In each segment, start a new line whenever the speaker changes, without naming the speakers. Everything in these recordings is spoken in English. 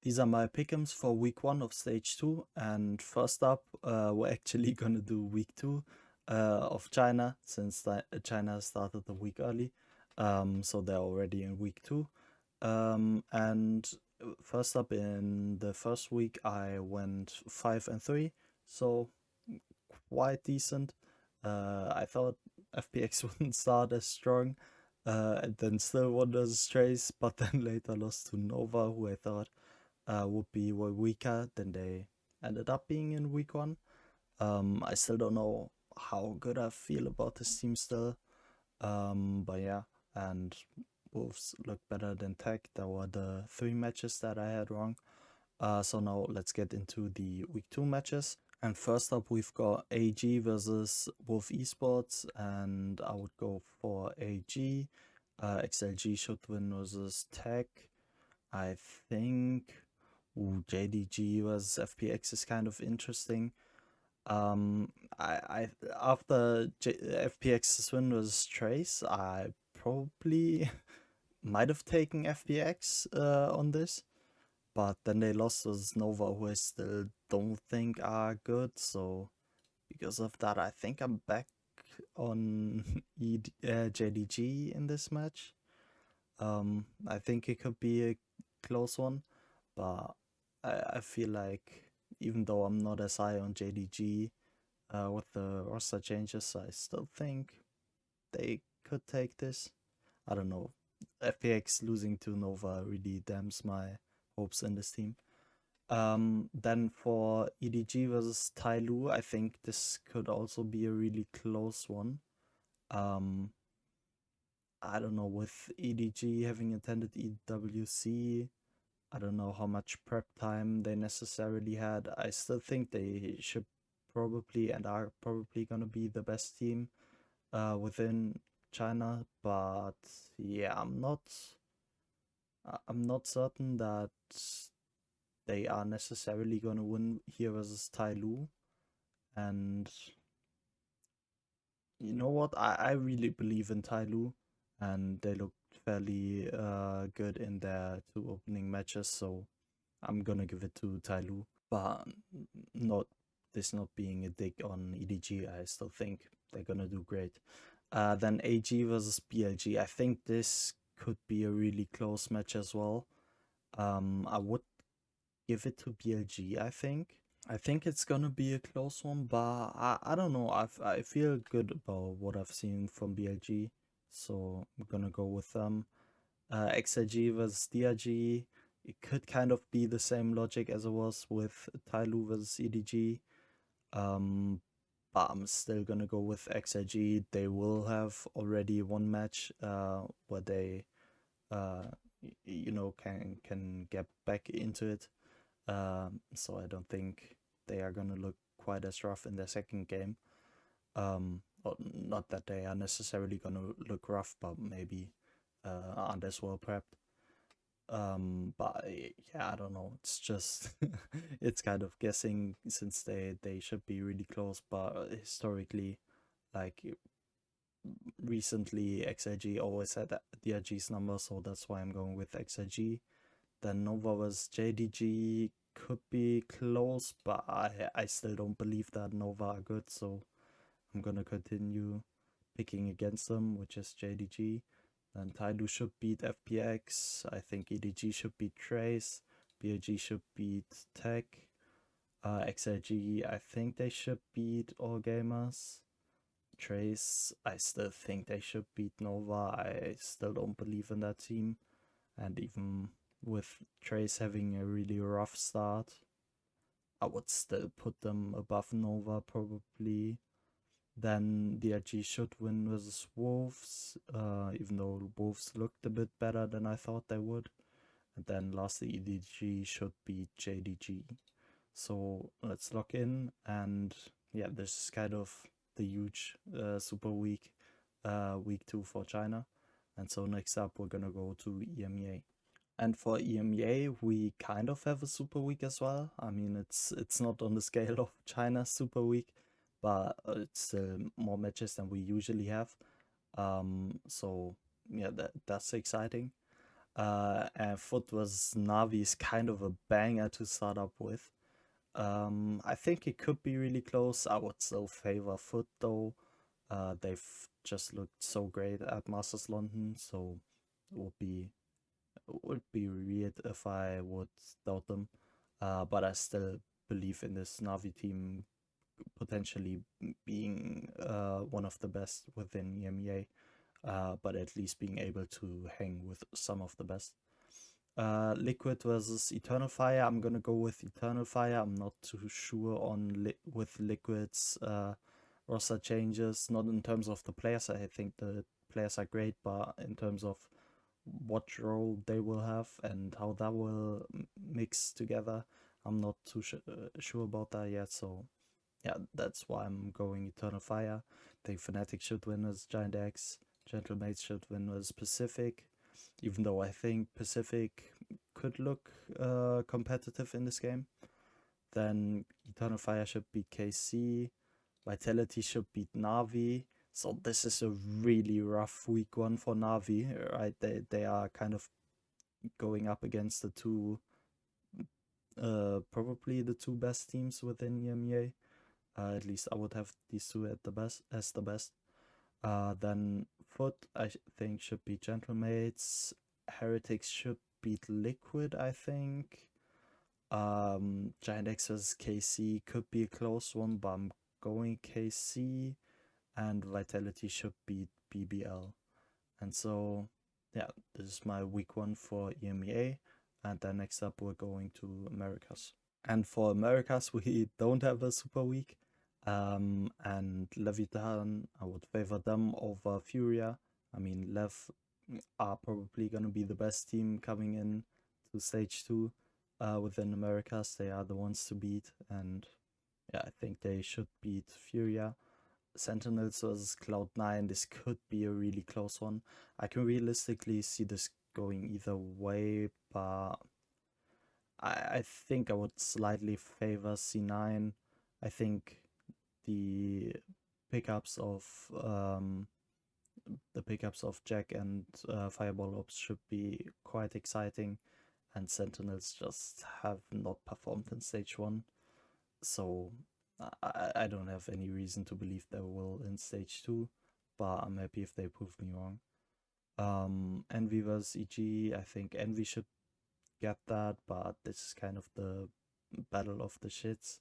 these are my pickems for week 1 of stage 2. And first up, we're actually gonna do week 2 of China, since China started a week early. So they're already in week 2. And first up, in the first week, I went 5-3, so quite decent. I thought FPX wouldn't start as strong, and then still won as Strays, but then later lost to Nova, who I thought would be way weaker than they ended up being in week 1. I still don't know how good I feel about this team still, but yeah, and Wolves look better than Tech. There were the 3 matches that I had wrong. So now let's get into the week 2 matches. And first up, we've got AG versus Wolf Esports, and I would go for AG. XLG should win versus Tech. I think JDG versus FPX is kind of interesting. I after FPX's win versus Trace, I probably might have taken FPX on this. But then they lost versus Nova, who I still don't think are good. So because of that, I think I'm back on JDG in this match. I think it could be a close one, but I feel like even though I'm not as high on JDG with the roster changes, I still think they could take this. I don't know. FPX losing to Nova really damns my hopes in this team. Then for EDG versus Tai Lu, I think this could also be a really close one. I don't know, with EDG having attended EWC, I don't know how much prep time they necessarily had. I still think they should probably and are probably gonna be the best team within China, but yeah, I'm not certain that they are necessarily gonna win here versus Tai Lu. And you know what? I really believe in Tai Lu, and they looked fairly good in their 2 opening matches, so I'm gonna give it to Tai Lu. But not this not being a dig on EDG, I still think they're gonna do great. Then AG versus BLG. I think this could be a really close match as well. I would give it to BLG, I think. I think it's gonna be a close one, but I don't know. I feel good about what I've seen from BLG, so I'm gonna go with them. XIG versus DRG. It could kind of be the same logic as it was with Tyloo versus EDG. But I'm still gonna go with XIG. They will have already one match where they can get back into it. So I don't think they are gonna look quite as rough in their second game. Or not that they are necessarily gonna look rough, but maybe aren't as well prepped. But yeah, I don't know. It's just it's kind of guessing, since they should be really close, but historically, like recently, XIG always had DRG's number, so that's why I'm going with XIG. Then Nova was JDG, could be close, but I still don't believe that Nova are good, so I'm gonna continue picking against them, which is JDG. Then Taidu should beat FPX. I think EDG should beat Trace. BLG should beat Tech. XIG, I think they should beat All Gamers. Trace, I still think they should beat Nova. I still don't believe in that team. And even with Trace having a really rough start, I would still put them above Nova probably. Then DRG should win versus Wolves, even though Wolves looked a bit better than I thought they would. And then lastly, EDG should beat JDG. So let's lock in, and yeah, this is kind of the huge super week, week 2 for China. And so next up, we're gonna go to EMEA. And for EMEA, we kind of have a super week as well. I mean, it's not on the scale of China's super week, but it's more matches than we usually have. So yeah, that's exciting. And Foot vs Navi is kind of a banger to start up with. I think it could be really close. I would still favor Foot though. They've just looked so great at Masters London, so it would be weird if I would doubt them. But I still believe in this Navi team potentially being one of the best within EMEA, but at least being able to hang with some of the best. Liquid versus Eternal Fire. I'm gonna go with Eternal Fire. I'm not too sure on with Liquid's roster changes. Not in terms of the players. I think the players are great, but in terms of what role they will have and how that will mix together, I'm not too sure about that yet. So yeah, that's why I'm going Eternal Fire. I think Fnatic should win as Giant X. Gentlemates should win as Pacific, even though I think Pacific could look competitive in this game. Then Eternal Fire should beat KC. Vitality should beat Navi. So this is a really rough week one for Navi, right? They are kind of going up against the two, probably the two best teams within EMEA. At least I would have these two at the best as the best. Then Foot I think should beat Gentlemates. Heretics should beat Liquid, I think. Giant X vs KC could be a close one, but I'm going KC. And Vitality should beat BBL. And so, yeah, this is my week one for EMEA. And then next up, we're going to Americas. And for Americas, we don't have a super week. And Leviathan, I would favor them over Furia. I mean, Lev are probably going to be the best team coming in to stage 2 within Americas. They are the ones to beat. And yeah, I think they should beat Furia. Sentinels versus Cloud9, this could be a really close one. I can realistically see this going either way, but I think I would slightly favor C9. I think the pickups of Jack and Fireball Ops should be quite exciting, and Sentinels just have not performed in stage 1, so I don't have any reason to believe they will in stage 2, but I'm happy if they prove me wrong. Envy vs EG, I think Envy should get that, but this is kind of the battle of the shits.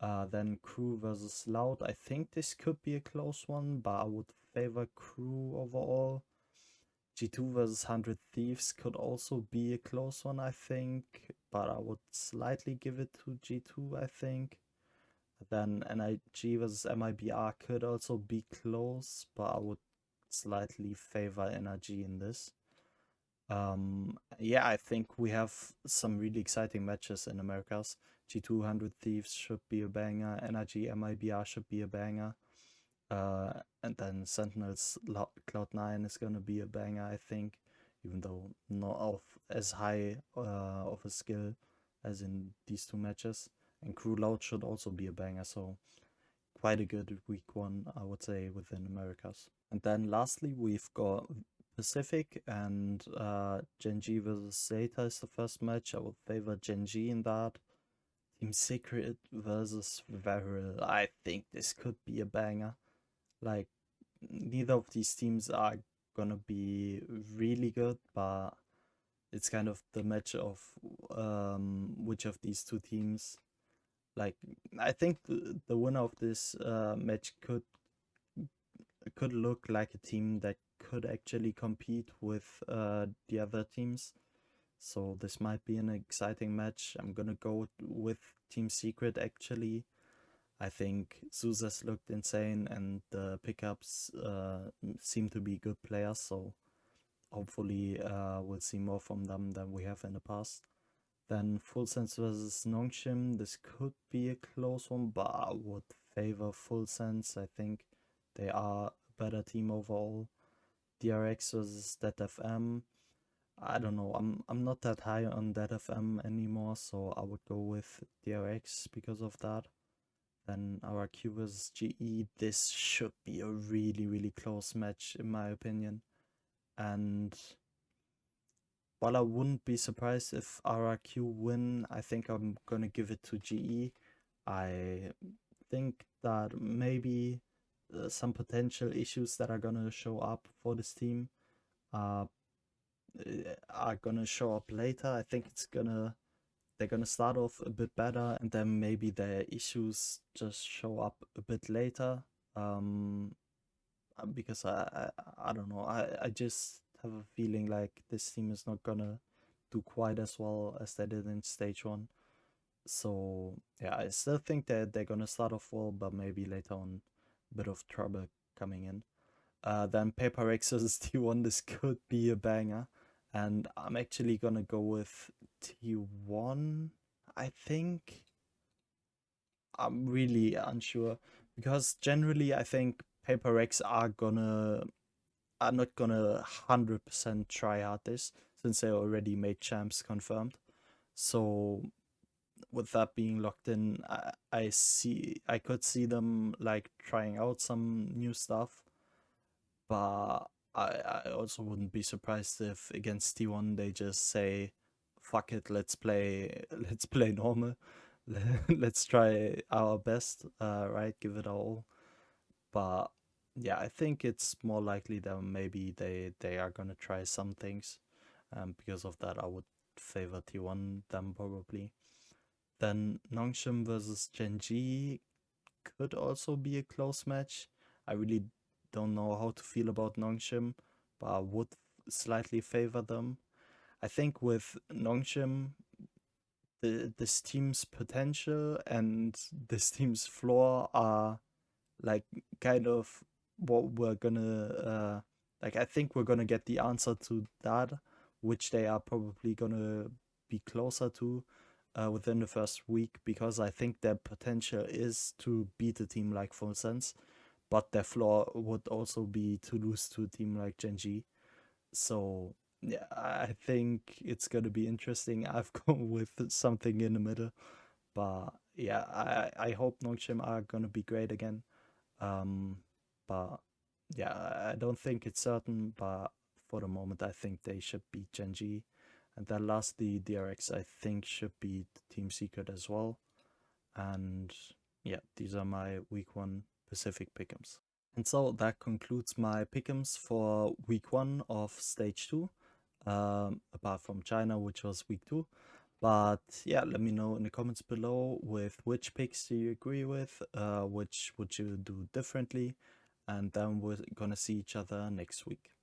Then Crew versus Loud, I think this could be a close one, but I would favor Crew overall. G2 versus 100 Thieves could also be a close one, I think, but I would slightly give it to G2, I think. Then NIG versus MIBR could also be close, but I would slightly favor NIG in this. Yeah, I think we have some really exciting matches in Americas. G200 Thieves should be a banger. NIG MIBR should be a banger. And then Sentinels Cloud9 is gonna be a banger, I think, even though not of as high of a skill as in these two matches. And Crew Loud should also be a banger, so quite a good week one, I would say, within Americas. And then lastly, we've got Pacific and Genji versus Zeta is the first match. I would favor Genji in that. Team Secret versus Varil. I think this could be a banger. Like, neither of these teams are gonna be really good, but it's kind of the match of which of these two teams. Like, I think the winner of this match could look like a team that could actually compete with the other teams. So this might be an exciting match. I'm gonna go with Team Secret actually. I think Zuzas looked insane and the pickups seem to be good players, so hopefully we'll see more from them than we have in the past. Then Full Sense versus Nongshim, this could be a close one, but I would favor Full Sense. I think they are a better team overall. DRX versus DatFM. I don't know, I'm not that high on DatFM anymore, so I would go with DRX because of that. Then RRQ versus GE, this should be a really, really close match in my opinion. And while I wouldn't be surprised if RRQ win, I think I'm gonna give it to GE. I think that maybe some potential issues that are gonna show up for this team uh, are gonna show up later. I think they're gonna start off a bit better, and then maybe their issues just show up a bit later. Because I don't know. I just have a feeling like this team is not gonna do quite as well as they did in stage one. So yeah, I still think that they're gonna start off well, but maybe later on, a bit of trouble coming in. Then Paper X versus T1, this could be a banger. And I'm actually gonna go with T1, I think. I'm really unsure because generally I think Paper X are not gonna 100% try hard this since they already made champs confirmed. So with that being locked in, I could see them like trying out some new stuff, but I also wouldn't be surprised if against T1 they just say, "Fuck it, let's play normal, let's try our best, right? Give it our all." But yeah, I think it's more likely that maybe they are gonna try some things. Because of that, I would favor T1 them probably. Then Nongshim versus Genji could also be a close match. I really don't know how to feel about Nongshim, but I would slightly favor them. I think with Nongshim, this team's potential and this team's floor are like kind of what we're gonna like. I think we're gonna get the answer to that, which they are probably gonna be closer to within the first week, because I think their potential is to beat a team like Full Sense, but their flaw would also be to lose to a team like Genji. So yeah, I think it's gonna be interesting. I've gone with something in the middle, but yeah, I hope Nongshim are gonna be great again. Um, but yeah, I don't think it's certain, but for the moment, I think they should beat Genji. And then lastly, DRX, I think, should beat Team Secret as well. And yeah, these are my week one Pacific Pickems. And so that concludes my Pickems for week one of stage two, apart from China, which was week two. But yeah, let me know in the comments below with which picks do you agree with, which would you do differently, and then we're gonna see each other next week.